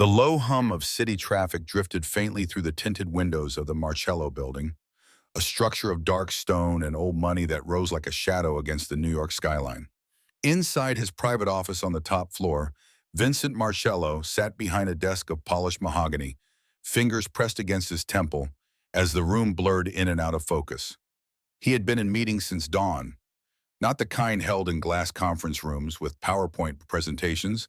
The low hum of city traffic drifted faintly through the tinted windows of the Marcello building, a structure of dark stone and old money that rose like a shadow against the New York skyline. Inside his private office on the top floor, Vincent Marcello sat behind a desk of polished mahogany, fingers pressed against his temple as the room blurred in and out of focus. He had been in meetings since dawn, not the kind held in glass conference rooms with PowerPoint presentations,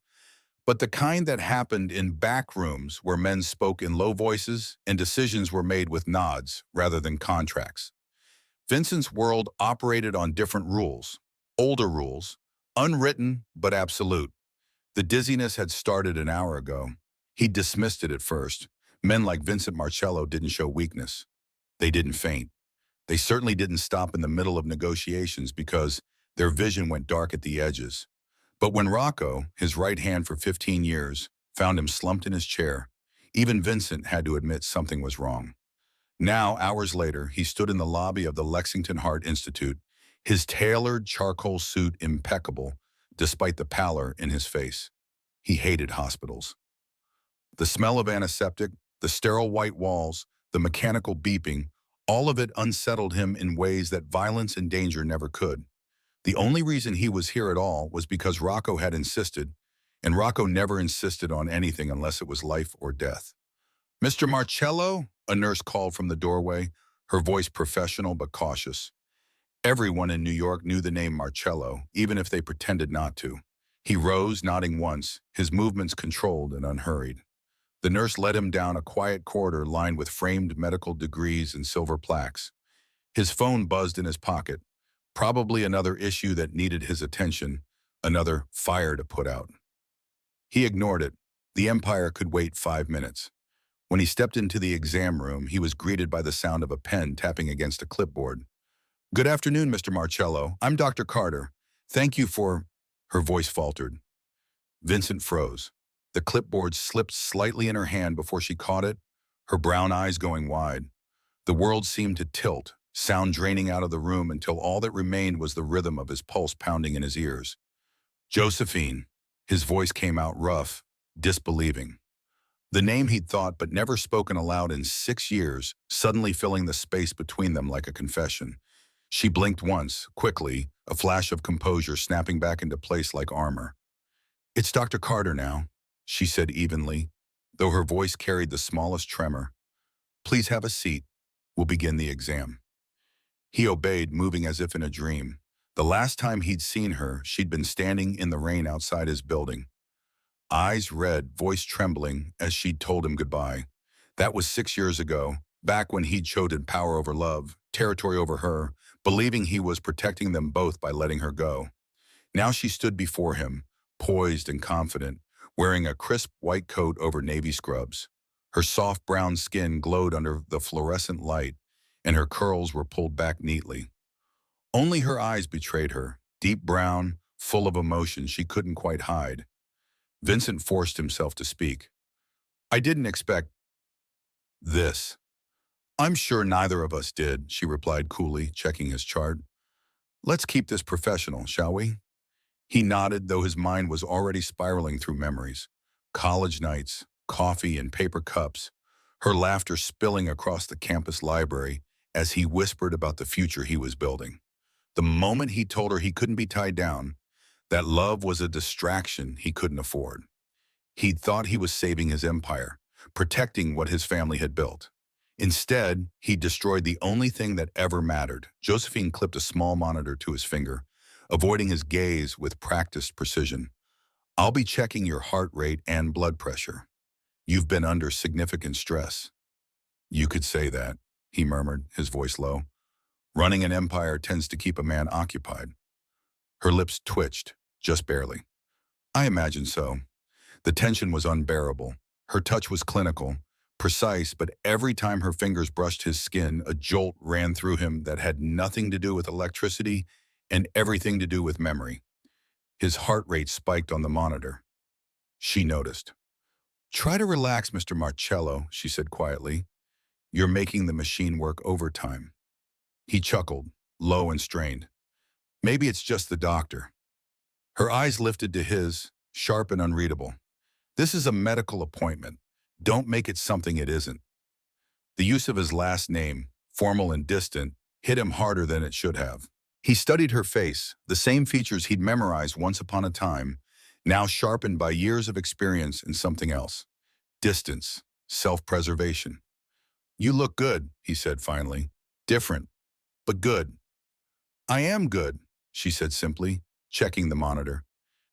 but the kind that happened in back rooms where men spoke in low voices and decisions were made with nods rather than contracts. Vincent's world operated on different rules, older rules, unwritten but absolute. The dizziness had started an hour ago. He dismissed it at first. Men like Vincent Marcello didn't show weakness. They didn't faint. They certainly didn't stop in the middle of negotiations because their vision went dark at the edges. But when Rocco, his right hand for 15 years, found him slumped in his chair, even Vincent had to admit something was wrong. Now, hours later, he stood in the lobby of the Lexington Heart Institute, his tailored charcoal suit impeccable, despite the pallor in his face. He hated hospitals. The smell of antiseptic, the sterile white walls, the mechanical beeping, all of it unsettled him in ways that violence and danger never could. The only reason he was here at all was because Rocco had insisted, and Rocco never insisted on anything unless it was life or death. "Mr. Marcello?" a nurse called from the doorway, her voice professional but cautious. Everyone in New York knew the name Marcello, even if they pretended not to. He rose, nodding once, his movements controlled and unhurried. The nurse led him down a quiet corridor lined with framed medical degrees and silver plaques. His phone buzzed in his pocket, probably another issue that needed his attention, another fire to put out. He ignored it. The Empire could wait 5 minutes. When he stepped into the exam room, he was greeted by the sound of a pen tapping against a clipboard. "Good afternoon, Mr. Marcello. I'm Dr. Carter. Thank you for—" Her voice faltered. Vincent froze. The clipboard slipped slightly in her hand before she caught it, her brown eyes going wide. The world seemed to tilt, sound draining out of the room until all that remained was the rhythm of his pulse pounding in his ears. "Josephine." His voice came out rough, disbelieving. The name he'd thought but never spoken aloud in 6 years, suddenly filling the space between them like a confession. She blinked once, quickly, a flash of composure snapping back into place like armor. "It's Dr. Carter now," she said evenly, though her voice carried the smallest tremor. "Please have a seat. We'll begin the exam." He obeyed, moving as if in a dream. The last time he'd seen her, she'd been standing in the rain outside his building. Eyes red, voice trembling as she'd told him goodbye. That was 6 years ago, back when he'd chosen power over love, territory over her, believing he was protecting them both by letting her go. Now she stood before him, poised and confident, wearing a crisp white coat over navy scrubs. Her soft brown skin glowed under the fluorescent light, and her curls were pulled back neatly. Only her eyes betrayed her, deep brown, full of emotion she couldn't quite hide. Vincent forced himself to speak. "I didn't expect this." "I'm sure neither of us did," she replied coolly, checking his chart. "Let's keep this professional, shall we?" He nodded, though his mind was already spiraling through memories. College nights, coffee in paper cups, her laughter spilling across the campus library as he whispered about the future he was building. The moment he told her he couldn't be tied down, that love was a distraction he couldn't afford. He'd thought he was saving his empire, protecting what his family had built. Instead, he destroyed the only thing that ever mattered. Josephine clipped a small monitor to his finger, avoiding his gaze with practiced precision. "I'll be checking your heart rate and blood pressure. You've been under significant stress." "You could say that," he murmured, his voice low. "Running an empire tends to keep a man occupied." Her lips twitched, just barely. "I imagine so." The tension was unbearable. Her touch was clinical, precise, but every time her fingers brushed his skin, a jolt ran through him that had nothing to do with electricity and everything to do with memory. His heart rate spiked on the monitor. She noticed. "Try to relax, Mr. Marcello," she said quietly. "You're making the machine work overtime." He chuckled, low and strained. "Maybe it's just the doctor." Her eyes lifted to his, sharp and unreadable. This is a medical appointment. Don't make it something it isn't. The use of his last name, formal and distant, hit him harder than it should have. He studied her face, the same features he'd memorized once upon a time, now sharpened by years of experience in something else. Distance, self-preservation. You look good, he said finally. Different, but good. I am good, she said simply, checking the monitor.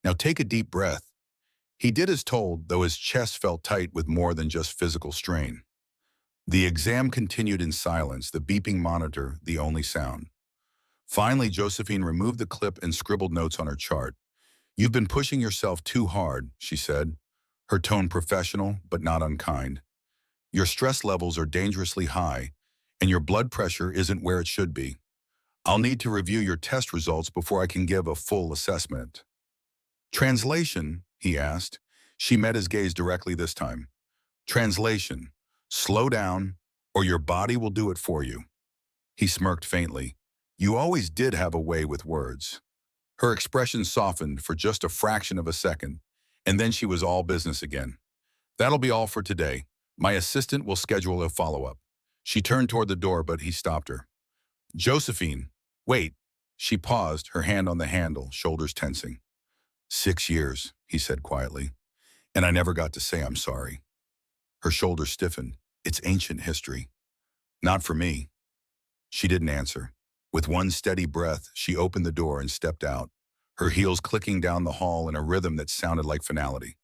Now take a deep breath. He did as told, though his chest felt tight with more than just physical strain. The exam continued in silence, the beeping monitor the only sound. Finally, Josephine removed the clip and scribbled notes on her chart. You've been pushing yourself too hard, she said, her tone professional but not unkind. Your stress levels are dangerously high, and your blood pressure isn't where it should be. I'll need to review your test results before I can give a full assessment. Translation, he asked. She met his gaze directly this time. Translation, slow down, or your body will do it for you. He smirked faintly. You always did have a way with words. Her expression softened for just a fraction of a second, and then she was all business again. That'll be all for today. My assistant will schedule a follow-up. She turned toward the door, but he stopped her. Josephine, wait. She paused, her hand on the handle, shoulders tensing. 6 years, he said quietly, and I never got to say I'm sorry. Her shoulders stiffened. It's ancient history. Not for me. She didn't answer. With one steady breath, she opened the door and stepped out, her heels clicking down the hall in a rhythm that sounded like finality.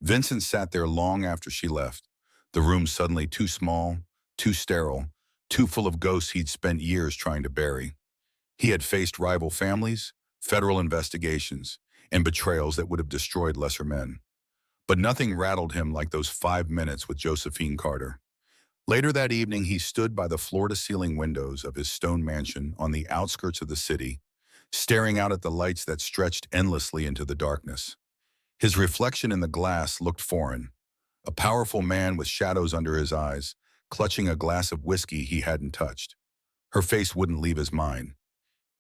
Vincent sat there long after she left, the room suddenly too small, too sterile, too full of ghosts he'd spent years trying to bury. He had faced rival families, federal investigations, and betrayals that would have destroyed lesser men. But nothing rattled him like those 5 minutes with Josephine Carter. Later that evening, he stood by the floor-to-ceiling windows of his stone mansion on the outskirts of the city, staring out at the lights that stretched endlessly into the darkness. His reflection in the glass looked foreign, a powerful man with shadows under his eyes, clutching a glass of whiskey he hadn't touched. Her face wouldn't leave his mind.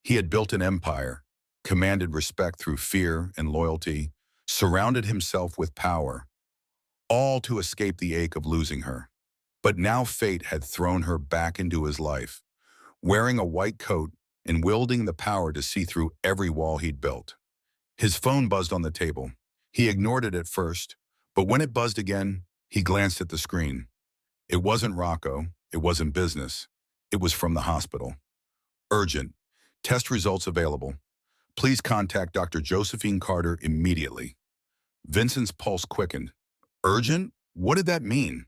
He had built an empire, commanded respect through fear and loyalty, surrounded himself with power, all to escape the ache of losing her. But now fate had thrown her back into his life, wearing a white coat and wielding the power to see through every wall he'd built. His phone buzzed on the table. He ignored it at first, but when it buzzed again, he glanced at the screen. It wasn't Rocco, it wasn't business. It was from the hospital. Urgent. Test results available. Please contact Dr. Josephine Carter immediately. Vincent's pulse quickened. Urgent? What did that mean?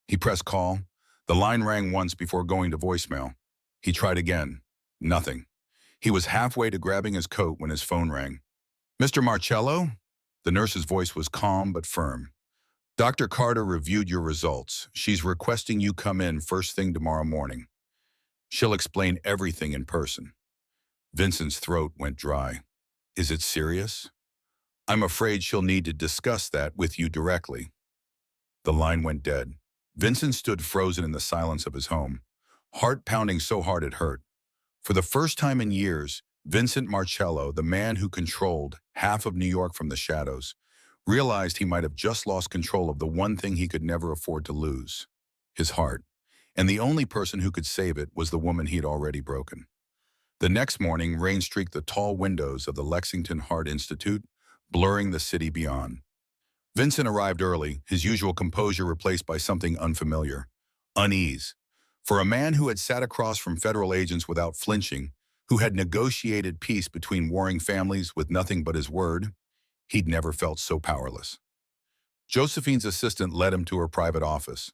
He pressed call. The line rang once before going to voicemail. He tried again. Nothing. He was halfway to grabbing his coat when his phone rang. Mr. Marcello? The nurse's voice was calm but firm. Dr. Carter reviewed your results. She's requesting you come in first thing tomorrow morning. She'll explain everything in person. Vincent's throat went dry. Is it serious? I'm afraid she'll need to discuss that with you directly. The line went dead. Vincent stood frozen in the silence of his home, heart pounding so hard it hurt. For the first time in years, Vincent Marcello, the man who controlled half of New York from the shadows, realized he might have just lost control of the one thing he could never afford to lose, his heart. And the only person who could save it was the woman he had already broken. The next morning, rain streaked the tall windows of the Lexington Heart Institute, blurring the city beyond. Vincent arrived early, his usual composure replaced by something unfamiliar, unease. For a man who had sat across from federal agents without flinching, who had negotiated peace between warring families with nothing but his word, he'd never felt so powerless. Josephine's assistant led him to her private office.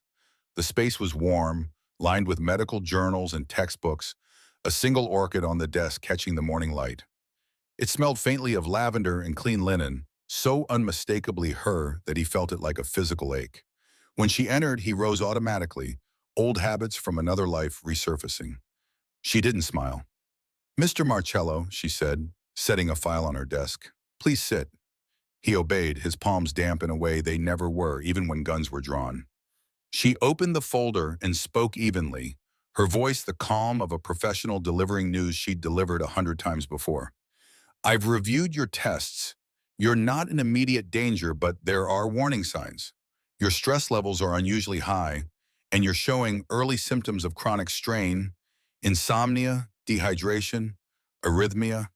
The space was warm, lined with medical journals and textbooks, a single orchid on the desk catching the morning light. It smelled faintly of lavender and clean linen, so unmistakably her that he felt it like a physical ache. When she entered, he rose automatically, old habits from another life resurfacing. She didn't smile. Mr. Marcello, she said, setting a file on her desk. Please sit. He obeyed, his palms damp in a way they never were, even when guns were drawn. She opened the folder and spoke evenly, her voice the calm of a professional delivering news she'd delivered 100 times before. I've reviewed your tests. You're not in immediate danger, but there are warning signs. Your stress levels are unusually high, and you're showing early symptoms of chronic strain, insomnia, dehydration, arrhythmia.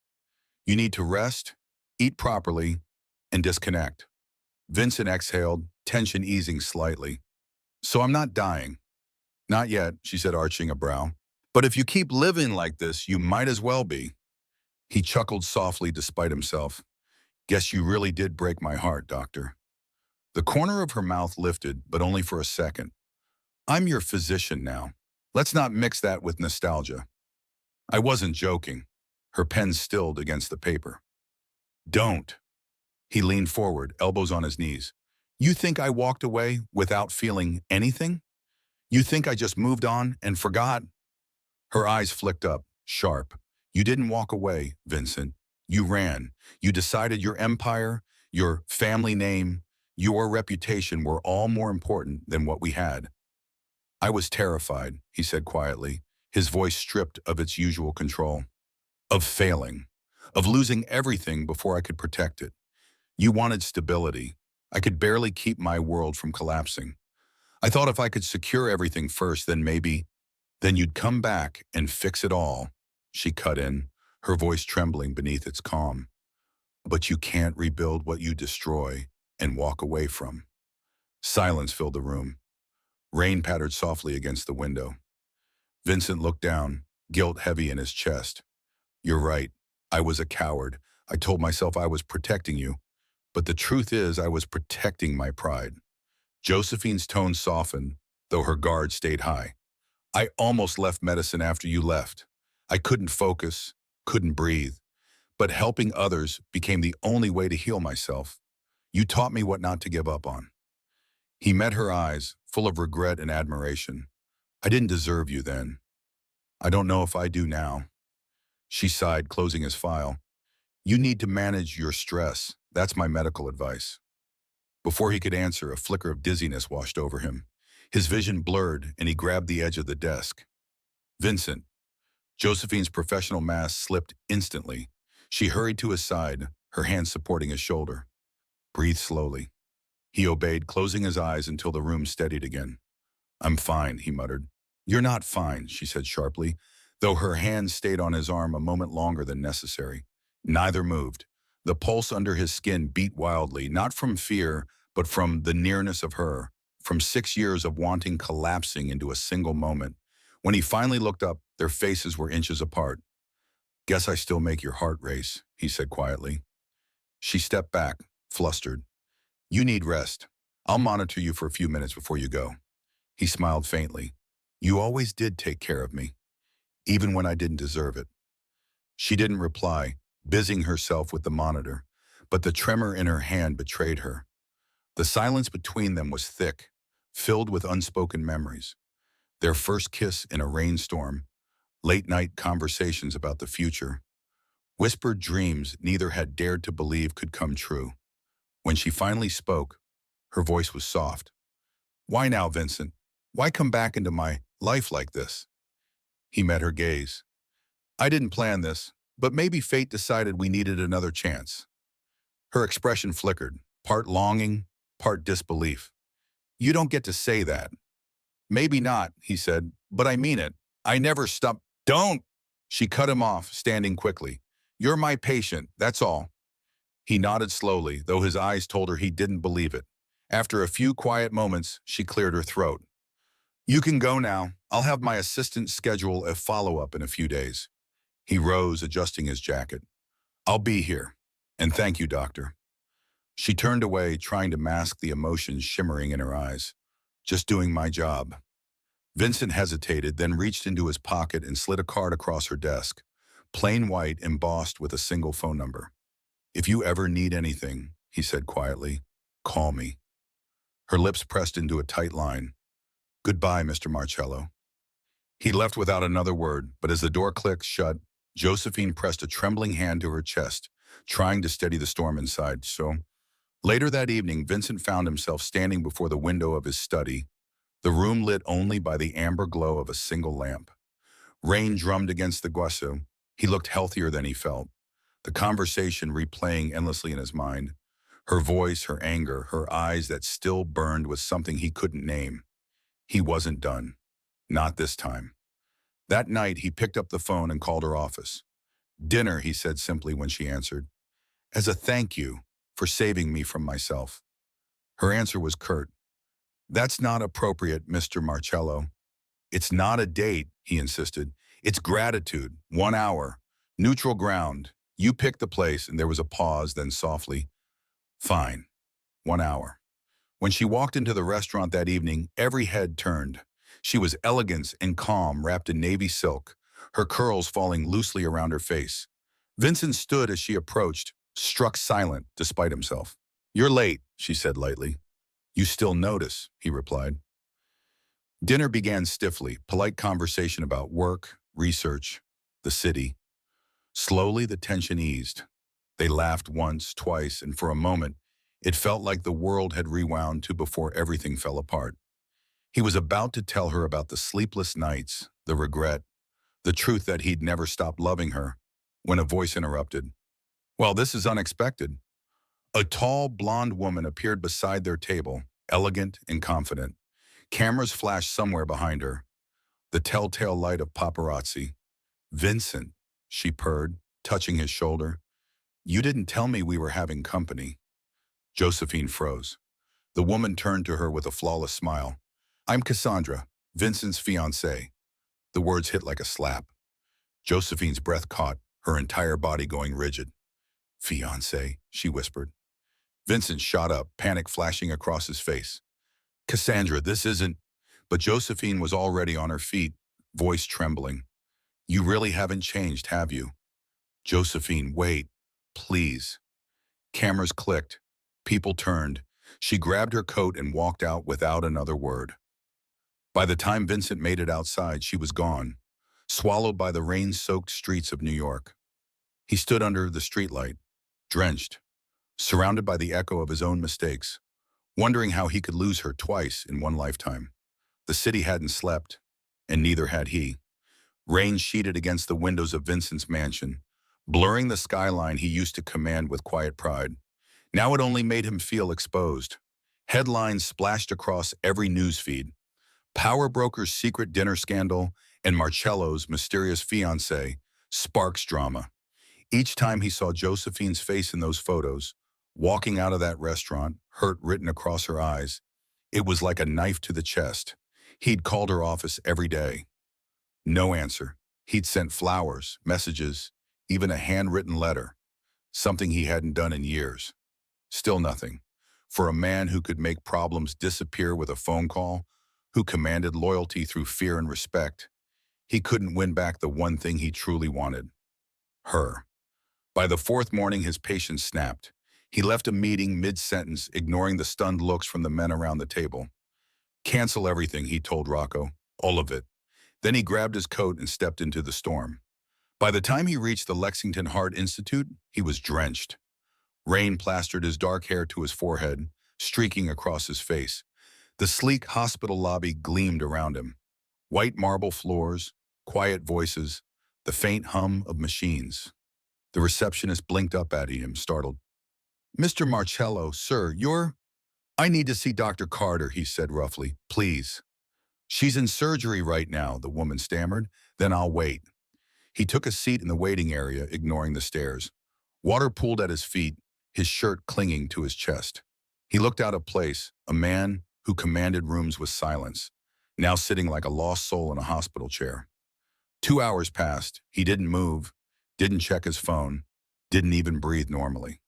You need to rest, eat properly, and disconnect. Vincent exhaled, tension easing slightly. So I'm not dying. Not yet, she said, arching a brow. But if you keep living like this, you might as well be. He chuckled softly despite himself. Guess you really did break my heart, doctor. The corner of her mouth lifted, but only for a second. I'm your physician now. Let's not mix that with nostalgia. I wasn't joking. Her pen stilled against the paper. Don't. He leaned forward, elbows on his knees. You think I walked away without feeling anything? You think I just moved on and forgot? Her eyes flicked up, sharp. You didn't walk away, Vincent. You ran. You decided your empire, your family name, your reputation were all more important than what we had. I was terrified, he said quietly, his voice stripped of its usual control. Of failing. Of losing everything before I could protect it. You wanted stability. I could barely keep my world from collapsing. I thought if I could secure everything first, then you'd come back and fix it all. She cut in, her voice trembling beneath its calm. But you can't rebuild what you destroy and walk away from. Silence filled the room. Rain pattered softly against the window. Vincent looked down, guilt heavy in his chest. You're right. I was a coward. I told myself I was protecting you. But the truth is I was protecting my pride. Josephine's tone softened, though her guard stayed high. I almost left medicine after you left. I couldn't focus, couldn't breathe. But helping others became the only way to heal myself. You taught me what not to give up on. He met her eyes, full of regret and admiration. I didn't deserve you then. I don't know if I do now. She sighed, closing his file. You need to manage your stress. That's my medical advice. Before he could answer, a flicker of dizziness washed over him. His vision blurred, and he grabbed the edge of the desk. Vincent. Josephine's professional mask slipped instantly. She hurried to his side, her hand supporting his shoulder. Breathe slowly. He obeyed, closing his eyes until the room steadied again. I'm fine, he muttered. You're not fine, she said sharply, though her hand stayed on his arm a moment longer than necessary. Neither moved. The pulse under his skin beat wildly, not from fear, but from the nearness of her, from 6 years of wanting collapsing into a single moment. When he finally looked up, their faces were inches apart. Guess I still make your heart race, he said quietly. She stepped back, flustered. You need rest. I'll monitor you for a few minutes before you go. He smiled faintly. You always did take care of me, even when I didn't deserve it. She didn't reply, busying herself with the monitor, but the tremor in her hand betrayed her. The silence between them was thick, filled with unspoken memories. Their first kiss in a rainstorm, late-night conversations about the future, whispered dreams neither had dared to believe could come true. When she finally spoke, her voice was soft. Why now, Vincent? Why come back into my life like this? He met her gaze. I didn't plan this, but maybe fate decided we needed another chance. Her expression flickered, part longing, part disbelief. You don't get to say that. Maybe not, he said, but I mean it. I never stopped. Don't! She cut him off, standing quickly. You're my patient, that's all. He nodded slowly, though his eyes told her he didn't believe it. After a few quiet moments, she cleared her throat. You can go now. I'll have my assistant schedule a follow-up in a few days. He rose, adjusting his jacket. I'll be here. And thank you, doctor. She turned away, trying to mask the emotions shimmering in her eyes. Just doing my job. Vincent hesitated, then reached into his pocket and slid a card across her desk, plain white embossed with a single phone number. If you ever need anything, he said quietly, call me. Her lips pressed into a tight line. Goodbye, Mr. Marcello. He left without another word, but as the door clicked shut, Josephine pressed a trembling hand to her chest, trying to steady the storm inside. So, later that evening, Vincent found himself standing before the window of his study, the room lit only by the amber glow of a single lamp. Rain drummed against the guaso. He looked healthier than he felt. the conversation replaying endlessly in his mind. Her voice, her anger, her eyes that still burned with something he couldn't name. He wasn't done. Not this time. That night, he picked up the phone and called her office. "Dinner," he said simply when she answered. "As a thank you for saving me from myself." Her answer was curt. "That's not appropriate, Mr. Marcello." "It's not a date," he insisted. "It's gratitude. 1 hour. Neutral ground. You pick the place," and there was a pause, then softly, "Fine. 1 hour." When she walked into the restaurant that evening, every head turned. She was elegant and calm, wrapped in navy silk, her curls falling loosely around her face. Vincent stood as she approached, struck silent despite himself. "You're late," she said lightly. "You still notice," he replied. Dinner began stiffly, polite conversation about work, research, the city. Slowly, the tension eased. They laughed once, twice, and for a moment, it felt like the world had rewound to before everything fell apart. He was about to tell her about the sleepless nights, the regret, the truth that he'd never stopped loving her, when a voice interrupted. "Well, this is unexpected." A tall, blonde woman appeared beside their table, elegant and confident. Cameras flashed somewhere behind her, the telltale light of paparazzi. "Vincent," she purred, touching his shoulder. "You didn't tell me we were having company." Josephine froze. The woman turned to her with a flawless smile. "I'm Cassandra, Vincent's fiancée." The words hit like a slap. Josephine's breath caught, her entire body going rigid. "Fiancé," she whispered. Vincent shot up, panic flashing across his face. "Cassandra, this isn't—" But Josephine was already on her feet, voice trembling. "You really haven't changed, have you?" "Josephine, wait. Please." Cameras clicked. People turned. She grabbed her coat and walked out without another word. By the time Vincent made it outside, she was gone, swallowed by the rain-soaked streets of New York. He stood under the streetlight, drenched, surrounded by the echo of his own mistakes, wondering how he could lose her twice in one lifetime. The city hadn't slept, and neither had he. Rain sheeted against the windows of Vincent's mansion, blurring the skyline he used to command with quiet pride. Now it only made him feel exposed. Headlines splashed across every news feed. Power broker's secret dinner scandal and Marcello's mysterious fiancé sparks drama. Each time he saw Josephine's face in those photos, walking out of that restaurant, hurt written across her eyes, it was like a knife to the chest. He'd called her office every day. No answer. He'd sent flowers, messages, even a handwritten letter, something he hadn't done in years. Still nothing. For a man who could make problems disappear with a phone call, who commanded loyalty through fear and respect, he couldn't win back the one thing he truly wanted. Her. By the fourth morning, his patience snapped. He left a meeting mid-sentence, ignoring the stunned looks from the men around the table. "Cancel everything," he told Rocco. "All of it." Then he grabbed his coat and stepped into the storm. By the time he reached the Lexington Heart Institute, he was drenched. Rain plastered his dark hair to his forehead, streaking across his face. The sleek hospital lobby gleamed around him. White marble floors, quiet voices, the faint hum of machines. The receptionist blinked up at him, startled. "Mr. Marcello, sir, you're—" "I need to see Dr. Carter," he said roughly. "Please." "She's in surgery right now," the woman stammered. "Then I'll wait." He took a seat in the waiting area, ignoring the stares. Water pooled at his feet, his shirt clinging to his chest. He looked out of place, a man who commanded rooms with silence, now sitting like a lost soul in a hospital chair. 2 hours passed. He didn't move, didn't check his phone, didn't even breathe normally.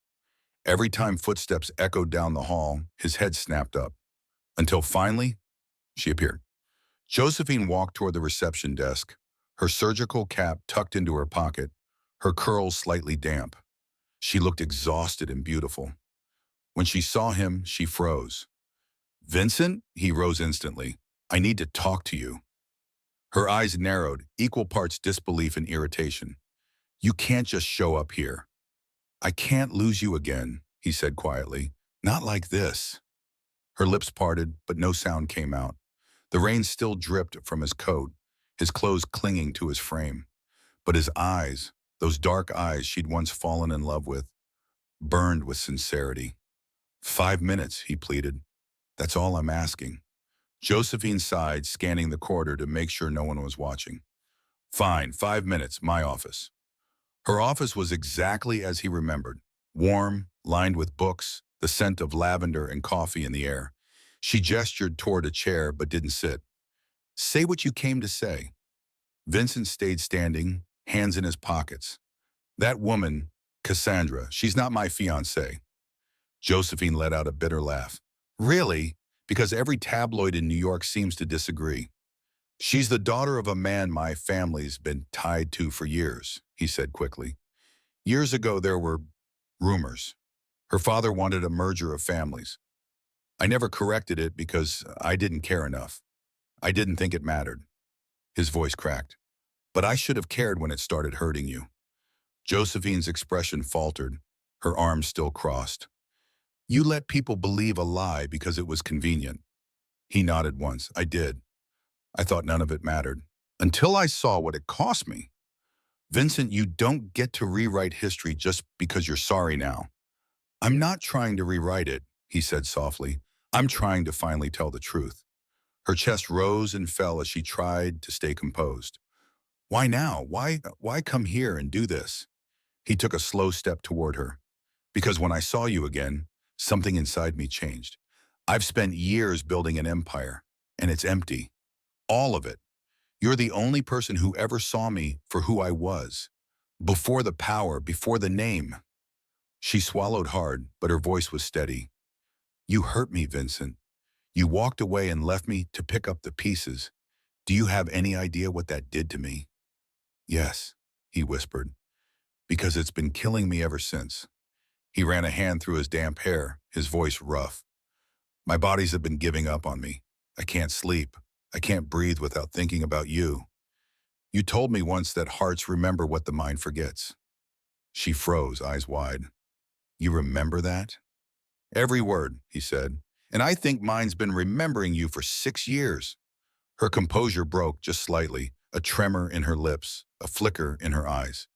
Every time footsteps echoed down the hall, his head snapped up. Until finally, she appeared. Josephine walked toward the reception desk, her surgical cap tucked into her pocket, her curls slightly damp. She looked exhausted and beautiful. When she saw him, she froze. "Vincent?" He rose instantly. "I need to talk to you." Her eyes narrowed, equal parts disbelief and irritation. "You can't just show up here." "I can't lose you again," he said quietly. "Not like this." Her lips parted, but no sound came out. The rain still dripped from his coat, his clothes clinging to his frame. But his eyes, Those dark eyes she'd once fallen in love with burned with sincerity. 5 minutes, he pleaded. That's all I'm asking. Josephine sighed, scanning the corridor to make sure no one was watching. Fine, 5 minutes, my office. Her office was exactly as he remembered. Warm, lined with books, the scent of lavender and coffee in the air. She gestured toward a chair but didn't sit. Say what you came to say. Vincent stayed standing, hands in his pockets. That woman, Cassandra, she's not my fiancée. Josephine let out a bitter laugh. Really? Because every tabloid in New York seems to disagree. She's the daughter of a man my family's been tied to for years, he said quickly. Years ago there were rumors. Her father wanted a merger of families. I never corrected it because I didn't care enough. I didn't think it mattered. His voice cracked. But I should have cared when it started hurting you. Josephine's expression faltered, her arms still crossed. You let people believe a lie because it was convenient. He nodded once. I did. I thought none of it mattered. Until I saw what it cost me. Vincent, you don't get to rewrite history just because you're sorry now. I'm not trying to rewrite it, he said softly. I'm trying to finally tell the truth. Her chest rose and fell as she tried to stay composed. Why now? Why come here and do this? He took a slow step toward her. Because when I saw you again, something inside me changed. I've spent years building an empire, and it's empty. All of it. You're the only person who ever saw me for who I was. Before the power, before the name. She swallowed hard, but her voice was steady. You hurt me, Vincent. You walked away and left me to pick up the pieces. Do you have any idea what that did to me? Yes, he whispered, because it's been killing me ever since. He ran a hand through his damp hair, his voice rough. My bodies have been giving up on me. I can't sleep. I can't breathe without thinking about you. You told me once that hearts remember what the mind forgets. She froze, eyes wide. You remember that? Every word, he said. And I think mine's been remembering you for 6 years. Her composure broke just slightly, a tremor in her lips, a flicker in her eyes.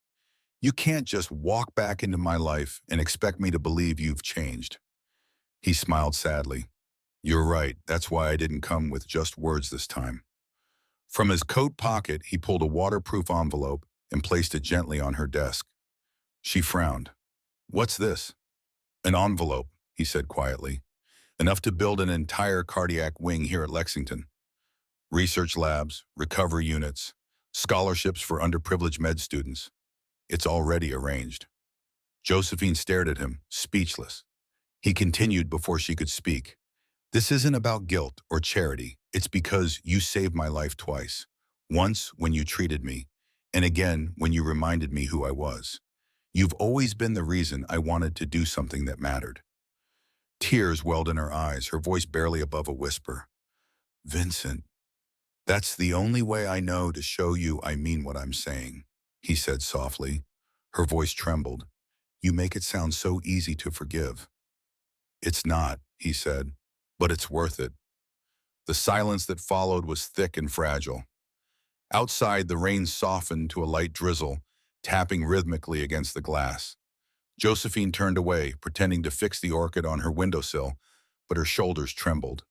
You can't just walk back into my life and expect me to believe you've changed. He smiled sadly. You're right, that's why I didn't come with just words this time. From his coat pocket, he pulled a waterproof envelope and placed it gently on her desk. She frowned. What's this? An envelope, he said quietly. Enough to build an entire cardiac wing here at Lexington. Research labs, recovery units, scholarships for underprivileged med students. It's already arranged. Josephine stared at him, speechless. He continued before she could speak. This isn't about guilt or charity. It's because you saved my life twice. Once when you treated me, and again when you reminded me who I was. You've always been the reason I wanted to do something that mattered. Tears welled in her eyes, her voice barely above a whisper. Vincent, that's the only way I know to show you I mean what I'm saying, he said softly. Her voice trembled. You make it sound so easy to forgive. It's not, he said, but it's worth it. The silence that followed was thick and fragile. Outside, the rain softened to a light drizzle, tapping rhythmically against the glass. Josephine turned away, pretending to fix the orchid on her windowsill, but her shoulders trembled.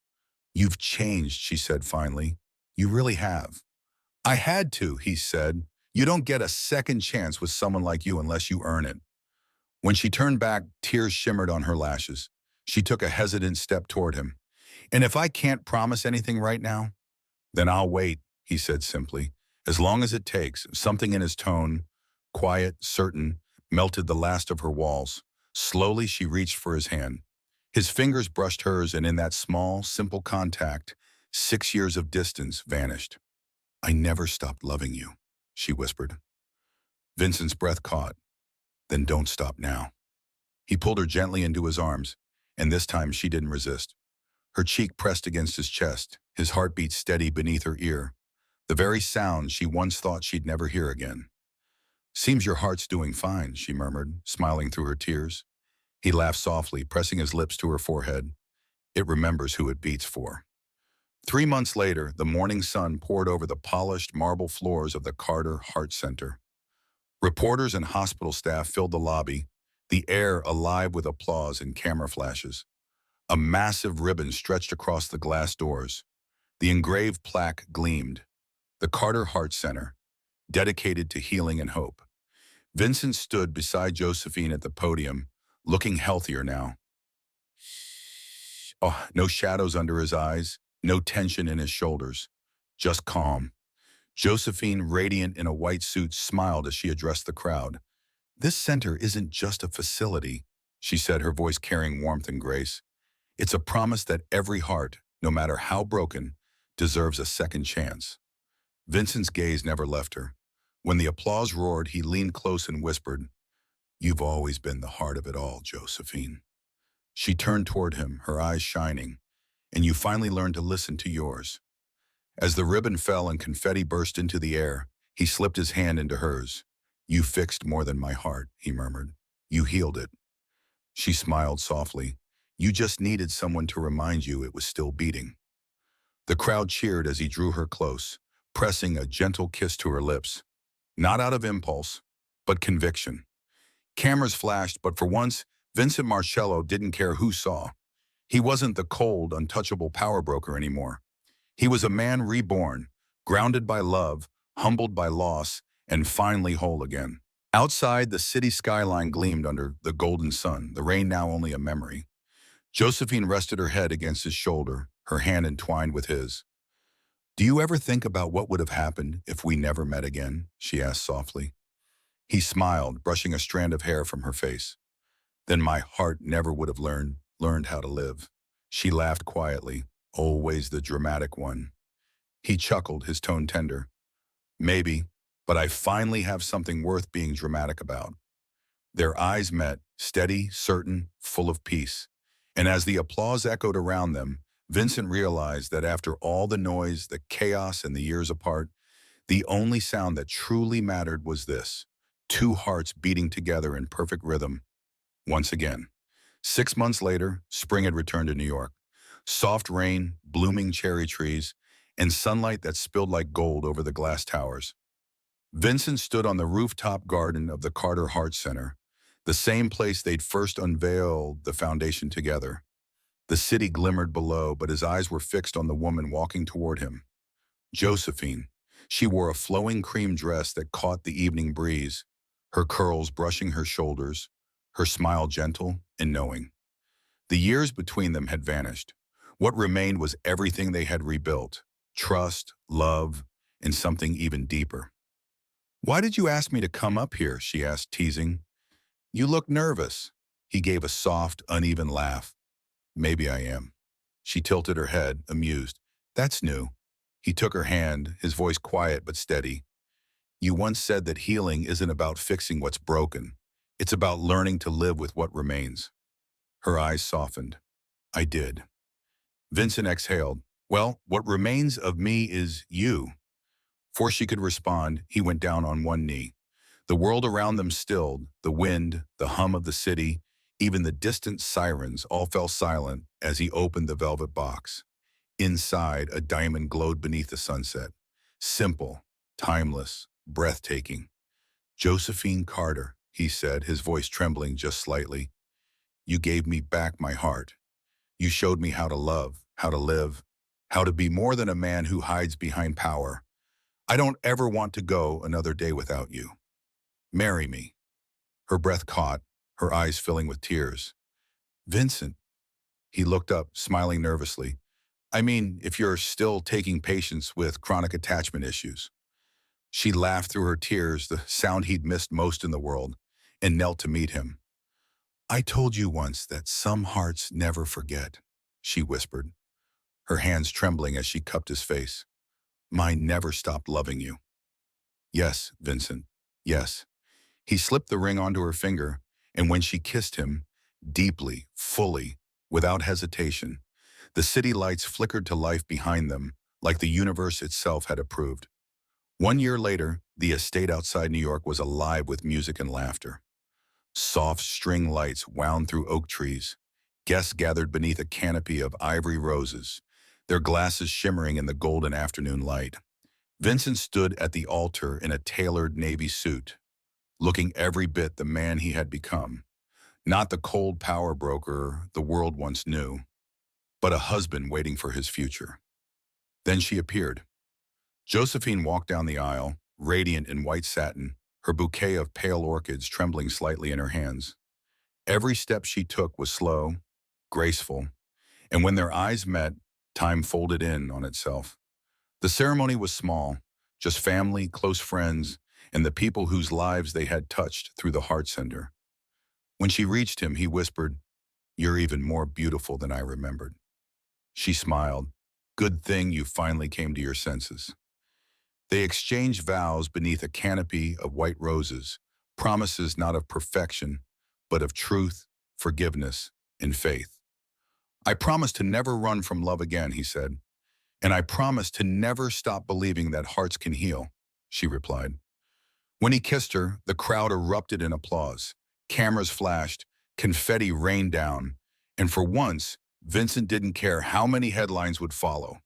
You've changed, she said finally. You really have. I had to, he said. You don't get a second chance with someone like you unless you earn it. When she turned back, tears shimmered on her lashes. She took a hesitant step toward him. And if I can't promise anything right now, then I'll wait, he said simply. As long as it takes. Something in his tone, quiet, certain, melted the last of her walls. Slowly she reached for his hand. His fingers brushed hers, and in that small, simple contact, 6 years of distance vanished. I never stopped loving you, she whispered. Vincent's breath caught. Then don't stop now. He pulled her gently into his arms, and this time she didn't resist. Her cheek pressed against his chest, his heartbeat steady beneath her ear, the very sound she once thought she'd never hear again. Seems your heart's doing fine, she murmured, smiling through her tears. He laughed softly, pressing his lips to her forehead. It remembers who it beats for. 3 months later, the morning sun poured over the polished marble floors of the Carter Heart Center. Reporters and hospital staff filled the lobby, the air alive with applause and camera flashes. A massive ribbon stretched across the glass doors. The engraved plaque gleamed. The Carter Heart Center, dedicated to healing and hope. Vincent stood beside Josephine at the podium, looking healthier now. Oh, no shadows under his eyes, no tension in his shoulders, just calm. Josephine, radiant in a white suit, smiled as she addressed the crowd. "This center isn't just a facility," she said, her voice carrying warmth and grace. "It's a promise that every heart, no matter how broken, deserves a second chance." Vincent's gaze never left her. When the applause roared, he leaned close and whispered, "You've always been the heart of it all, Josephine." She turned toward him, her eyes shining. "And you finally learned to listen to yours." As the ribbon fell and confetti burst into the air, he slipped his hand into hers. "You fixed more than my heart," he murmured. "You healed it." She smiled softly. "You just needed someone to remind you it was still beating." The crowd cheered as he drew her close, pressing a gentle kiss to her lips. Not out of impulse, but conviction. Cameras flashed, but for once, Vincent Marcello didn't care who saw. He wasn't the cold, untouchable power broker anymore. He was a man reborn, grounded by love, humbled by loss, and finally whole again. Outside, the city skyline gleamed under the golden sun, the rain now only a memory. Josephine rested her head against his shoulder, her hand entwined with his. "Do you ever think about what would have happened if we never met again?" she asked softly. He smiled, brushing a strand of hair from her face. "Then my heart never would have learned how to live." She laughed quietly, always the dramatic one. He chuckled, his tone tender. "Maybe, but I finally have something worth being dramatic about." Their eyes met, steady, certain, full of peace. And as the applause echoed around them, Vincent realized that after all the noise, the chaos, and the years apart, the only sound that truly mattered was this: two hearts beating together in perfect rhythm, once again. 6 months later, spring had returned to New York. Soft rain, blooming cherry trees, and sunlight that spilled like gold over the glass towers. Vincent stood on the rooftop garden of the Carter Heart Center, the same place they'd first unveiled the foundation together. The city glimmered below, but his eyes were fixed on the woman walking toward him. Josephine. She wore a flowing cream dress that caught the evening breeze, her curls brushing her shoulders, her smile gentle and knowing. The years between them had vanished. What remained was everything they had rebuilt: trust, love, and something even deeper. "Why did you ask me to come up here?" she asked, teasing. "You look nervous." He gave a soft, uneven laugh. "Maybe I am." She tilted her head, amused. "That's new." He took her hand, his voice quiet but steady. "You once said that healing isn't about fixing what's broken. It's about learning to live with what remains." Her eyes softened. "I did." Vincent exhaled. "Well, what remains of me is you." Before she could respond, he went down on one knee. The world around them stilled, the wind, the hum of the city, even the distant sirens all fell silent as he opened the velvet box. Inside, a diamond glowed beneath the sunset. Simple, timeless, breathtaking. "Josephine Carter," he said, his voice trembling just slightly. "You gave me back my heart. You showed me how to love, how to live, how to be more than a man who hides behind power. I don't ever want to go another day without you. Marry me." Her breath caught, her eyes filling with tears. "Vincent." He looked up, smiling nervously. "I mean, if you're still taking patients with chronic attachment issues." She laughed through her tears, the sound he'd missed most in the world, and knelt to meet him. "I told you once that some hearts never forget," she whispered, her hands trembling as she cupped his face. "Mine never stopped loving you." "Yes, Vincent, yes." He slipped the ring onto her finger, and when she kissed him, deeply, fully, without hesitation, the city lights flickered to life behind them, like the universe itself had approved. 1 year later, the estate outside New York was alive with music and laughter. Soft string lights wound through oak trees. Guests gathered beneath a canopy of ivory roses, their glasses shimmering in the golden afternoon light. Vincent stood at the altar in a tailored navy suit. looking every bit the man he had become. Not the cold power broker the world once knew, but a husband waiting for his future. Then she appeared. Josephine walked down the aisle, radiant in white satin, her bouquet of pale orchids trembling slightly in her hands. Every step she took was slow, graceful, and when their eyes met, time folded in on itself. The ceremony was small, just family, close friends, and the people whose lives they had touched through the heart center. When she reached him, he whispered, "You're even more beautiful than I remembered." She smiled. "Good thing you finally came to your senses." They exchanged vows beneath a canopy of white roses, promises not of perfection, but of truth, forgiveness, and faith. "I promise to never run from love again," he said. "And I promise to never stop believing that hearts can heal," she replied. When he kissed her, the crowd erupted in applause. Cameras flashed, confetti rained down, and for once, Vincent didn't care how many headlines would follow,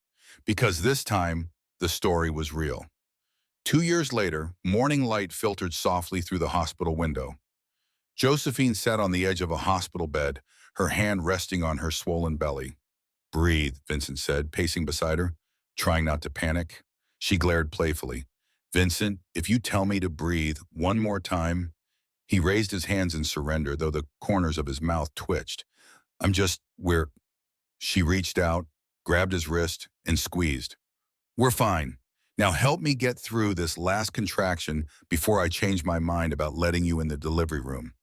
because this time, the story was real. 2 years later, morning light filtered softly through the hospital window. Josephine sat on the edge of a hospital bed, her hand resting on her swollen belly. "Breathe," Vincent said, pacing beside her, trying not to panic. She glared playfully. "Vincent, if you tell me to breathe one more time—" He raised his hands in surrender, though the corners of his mouth twitched. "We're—" She reached out, grabbed his wrist, and squeezed. "We're fine. Now help me get through this last contraction before I change my mind about letting you in the delivery room."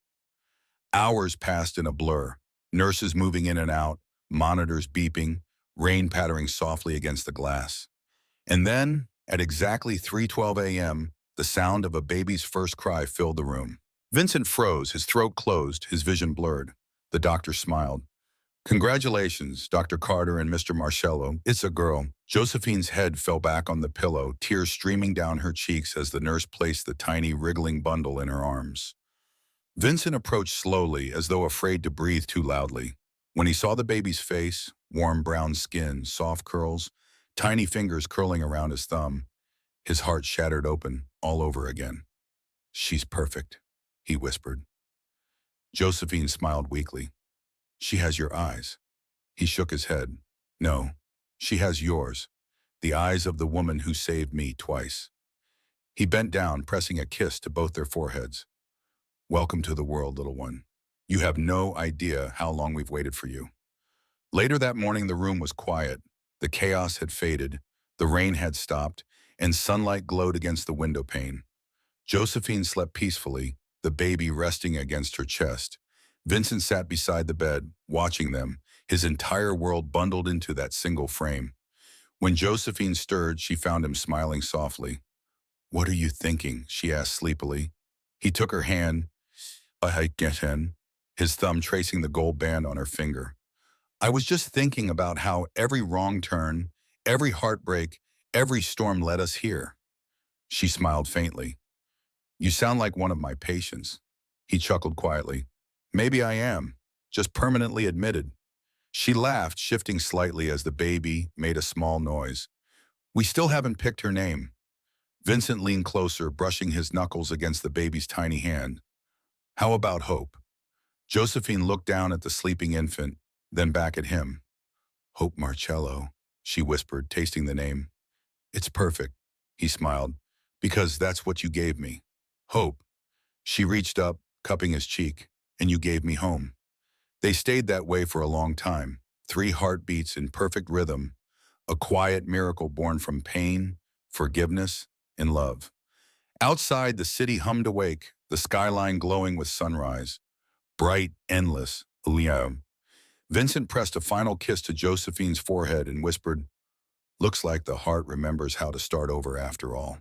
Hours passed in a blur, nurses moving in and out, monitors beeping, rain pattering softly against the glass. And then, at exactly 3:12 a.m., the sound of a baby's first cry filled the room. Vincent froze, his throat closed, his vision blurred. The doctor smiled. "Congratulations, Dr. Carter and Mr. Marcello. It's a girl." Josephine's head fell back on the pillow, tears streaming down her cheeks as the nurse placed the tiny, wriggling bundle in her arms. Vincent approached slowly, as though afraid to breathe too loudly. When he saw the baby's face, warm brown skin, soft curls, tiny fingers curling around his thumb, his heart shattered open all over again. "She's perfect," he whispered. Josephine smiled weakly. "She has your eyes." He shook his head. "No, she has yours, the eyes of the woman who saved me twice." He bent down, pressing a kiss to both their foreheads. "Welcome to the world, little one. You have no idea how long we've waited for you." Later that morning, the room was quiet. The chaos had faded, the rain had stopped, and sunlight glowed against the window pane. Josephine slept peacefully, the baby resting against her chest. Vincent sat beside the bed, watching them, his entire world bundled into that single frame. When Josephine stirred, she found him smiling softly. "What are you thinking?" she asked sleepily. He took her hand, his thumb tracing the gold band on her finger. "I was just thinking about how every wrong turn, every heartbreak, every storm led us here." She smiled faintly. "You sound like one of my patients." He chuckled quietly. "Maybe I am, just permanently admitted." She laughed, shifting slightly as the baby made a small noise. "We still haven't picked her name." Vincent leaned closer, brushing his knuckles against the baby's tiny hand. "How about Hope?" Josephine looked down at the sleeping infant, then back at him. "Hope Marcello," she whispered, tasting the name. "It's perfect," he smiled, "because that's what you gave me. Hope." She reached up, cupping his cheek. "And you gave me home." They stayed that way for a long time, 3 heartbeats in perfect rhythm, a quiet miracle born from pain, forgiveness, and love. Outside, the city hummed awake, the skyline glowing with sunrise. Bright, endless, Leo. Vincent pressed a final kiss to Josephine's forehead and whispered, "Looks like the heart remembers how to start over after all."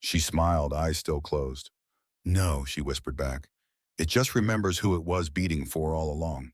She smiled, eyes still closed. "No," she whispered back. "It just remembers who it was beating for all along."